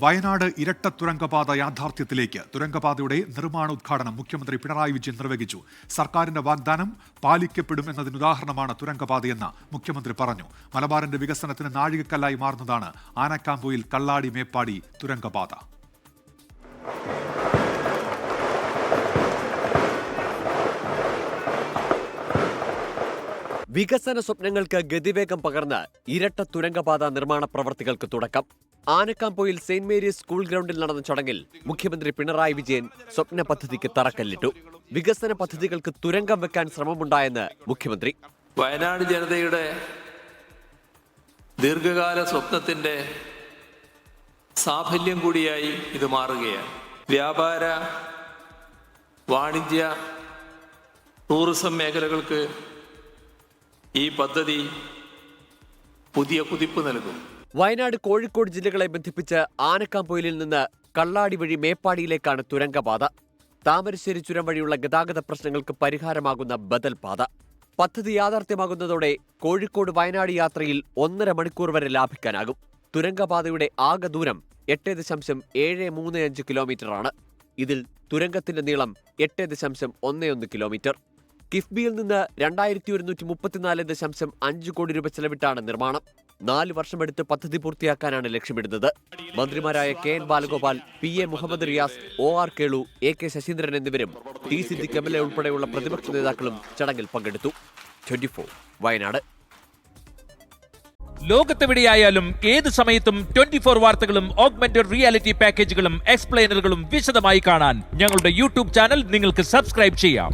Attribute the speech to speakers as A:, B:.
A: വയനാട് ഇരട്ട തുരങ്കപാത യാഥാർത്ഥ്യത്തിലേക്ക്. തുരങ്കപാതയുടെ നിർമ്മാണോദ്ഘാടനം മുഖ്യമന്ത്രി പിണറായി വിജയൻ നിർവഹിച്ചു. സർക്കാരിന്റെ വാഗ്ദാനം പാലിക്കപ്പെടുമെന്നതിന് ഉദാഹരണമാണ് തുരങ്കപാതയെന്ന് മുഖ്യമന്ത്രി പറഞ്ഞു. മലബാറിന്റെ വികസനത്തിന് നാഴികക്കല്ലായി മാറുന്നതാണ് ആനക്കാംപൊയിൽ കള്ളാടി മേപ്പാടി തുരങ്കപാത.
B: വികസന സ്വപ്നങ്ങൾക്ക് ഗതിവേഗം പകർന്ന് ഇരട്ട തുരങ്കപാത നിർമ്മാണ പ്രവർത്തികൾക്ക് തുടക്കം. ആനക്കാംപൊയിൽ സെന്റ് മേരീസ് സ്കൂൾ ഗ്രൗണ്ടിൽ നടന്ന ചടങ്ങിൽ മുഖ്യമന്ത്രി പിണറായി വിജയൻ സ്വപ്ന പദ്ധതിക്ക് തറക്കല്ലിട്ടു. വികസന പദ്ധതികൾക്ക് തുരങ്കം വെക്കാൻ ശ്രമമുണ്ടായെന്ന് മുഖ്യമന്ത്രി.
C: വയനാട് ജനതയുടെ ദീർഘകാല സ്വപ്നത്തിന്റെ സാഫല്യം കൂടിയായി ഇത് മാറുകയാണ്. വ്യാപാര, വാണിജ്യ, ടൂറിസം മേഖലകൾക്ക് ഈ പദ്ധതി പുതിയ കുതിപ്പ് നൽകും.
B: വയനാട്, കോഴിക്കോട് ജില്ലകളെ ബന്ധിപ്പിച്ച് ആനക്കാംപൊയിലിൽ നിന്ന് കള്ളാടി വഴി മേപ്പാടിയിലേക്കാണ് തുരങ്കപാത. താമരശ്ശേരി ചുരം വഴിയുള്ള ഗതാഗത പ്രശ്നങ്ങൾക്ക് പരിഹാരമാകുന്ന ബദൽ പാത. പദ്ധതി യാഥാർത്ഥ്യമാകുന്നതോടെ കോഴിക്കോട് വയനാട് യാത്രയിൽ 1.5 മണിക്കൂർ വരെ ലാഭിക്കാനാകും. തുരങ്കപാതയുടെ ആകെ ദൂരം 8.735 കിലോമീറ്ററാണ്. ഇതിൽ തുരങ്കത്തിന്റെ നീളം 8.11 കിലോമീറ്റർ. കിഫ്ബിയിൽ നിന്ന് 2134.5 കോടി രൂപ ചെലവിട്ടാണ് നിർമ്മാണം. 4 വർഷമെടുത്ത് പദ്ധതി പൂർത്തിയാക്കാനാണ് ലക്ഷ്യമിടുന്നത്. മന്ത്രിമാരായ KN Balagopal, PA Muhammad Riyas, OR Kelu, AK Saseendran എന്നിവരും T സിദ്ദിഖ് MLA ഉൾപ്പെടെയുള്ള പ്രതിപക്ഷ നേതാക്കളും ചടങ്ങിൽ പങ്കെടുത്തു. 24 വയനാട്.
D: ലോകത്തെവിടെയായാലും ഏത് സമയത്തും 24 വാർത്തകളും ഓഗ്മെന്റഡ് റിയാലിറ്റി പാക്കേജുകളും എക്സ്പ്ലെയിനറുകളും വിശദമായി കാണാൻ ഞങ്ങളുടെ YouTube ചാനൽ നിങ്ങൾക്ക് സബ്സ്ക്രൈബ് ചെയ്യാം.